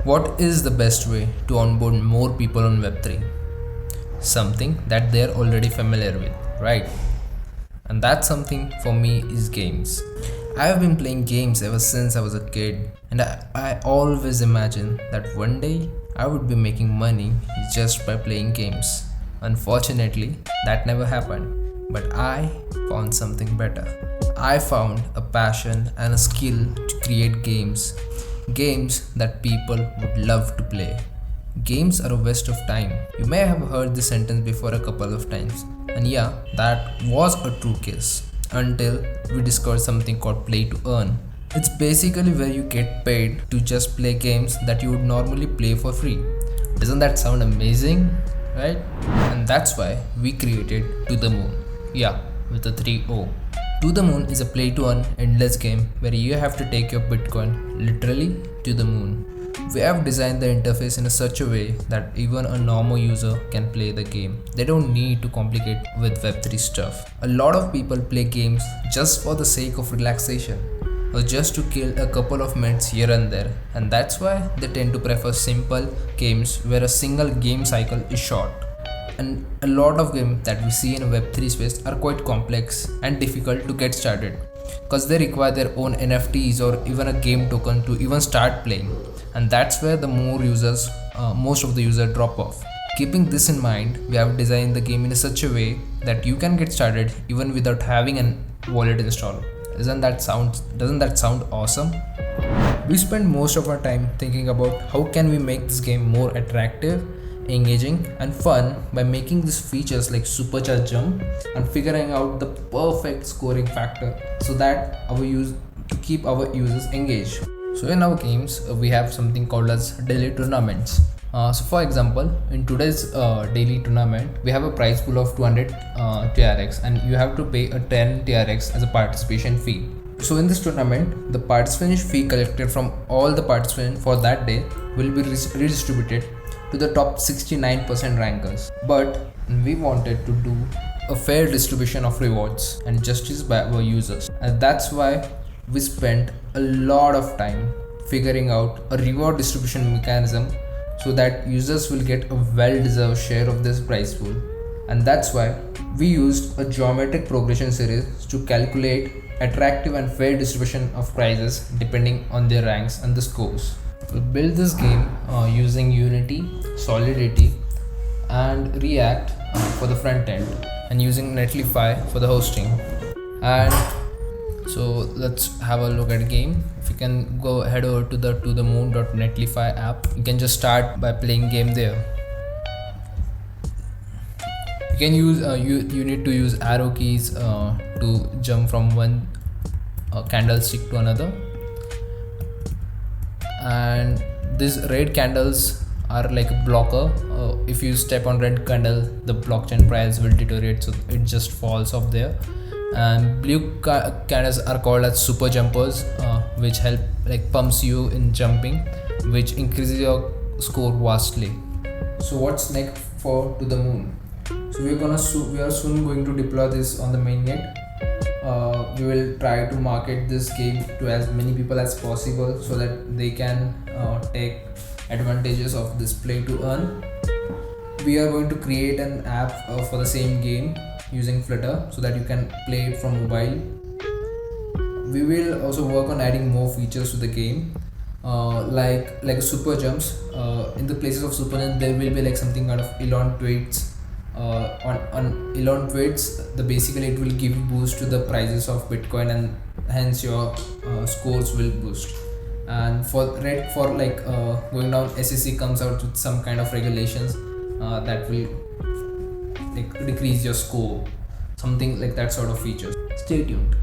What is the best way to onboard more people on Web3? Something that they're already familiar with, right? And that something for me is games. I have been playing games ever since I was a kid, and I always imagined that one day I would be making money just by playing games. Unfortunately, that never happened, but I found something better. I found a passion and a skill to create games that people would love to play. Games are a waste of time. You may have heard this sentence before a couple of times. And yeah, that was a true case until we discovered something called play to earn. It's basically where you get paid to just play games that you would normally play for free. Doesn't that sound amazing? Right? And that's why we created To The Moon. Yeah, with a 3-0. To The Moon is a play to earn endless game where you have to take your Bitcoin literally to the moon. We have designed the interface in such a way that even a normal user can play the game. They don't need to complicate with Web3 stuff. A lot of people play games just for the sake of relaxation or just to kill a couple of minutes here and there, and that's why they tend to prefer simple games where a single game cycle is short. And a lot of games that we see in a Web3 space are quite complex and difficult to get started because they require their own NFTs or even a game token to even start playing, and that's where most of the users drop off. Keeping this in mind, we have designed the game in such a way that you can get started even without having an wallet installed. Doesn't that sound awesome? We spend most of our time thinking about how can we make this game more attractive, engaging and fun by making these features like supercharge jump and figuring out the perfect scoring factor so that to keep our users engaged. So in our games we have something called as daily tournaments. So for example, in today's daily tournament we have a prize pool of 200 TRX and you have to pay a 10 TRX as a participation fee. So in this tournament, the participation fee collected from all the participants for that day will be redistributed to the top 69% rankers. But we wanted to do a fair distribution of rewards and justice by our users, and that's why we spent a lot of time figuring out a reward distribution mechanism so that users will get a well-deserved share of this prize pool. And that's why we used a geometric progression series to calculate attractive and fair distribution of prizes depending on their ranks and the scores. We built this game using Unity, Solidity and React for the front end and using Netlify for the hosting. And so let's have a look at the game. If you can go head over to the moon.netlify app, you can just start by playing game there. You can use you need to use arrow keys to jump from one candlestick to another, and these red candles are like a blocker. If you step on red candle, the blockchain price will deteriorate, so it just falls off there. And blue candles are called as super jumpers, which help pumps you in jumping, which increases your score vastly. So what's next for To The Moon? So we are soon going to deploy this on the mainnet. We will try to market this game to as many people as possible so that they can take advantages of this play to earn. We are going to create an app for the same game using Flutter so that you can play it from mobile. We will also work on adding more features to the game, like super jumps. In the places of super jumps, there will be something kind of elon tweets. On elon tweets, basically it will give boost to the prices of Bitcoin and hence your scores will boost. And for going down, SEC comes out with some kind of regulations that will decrease your score, something like that sort of features. Stay tuned.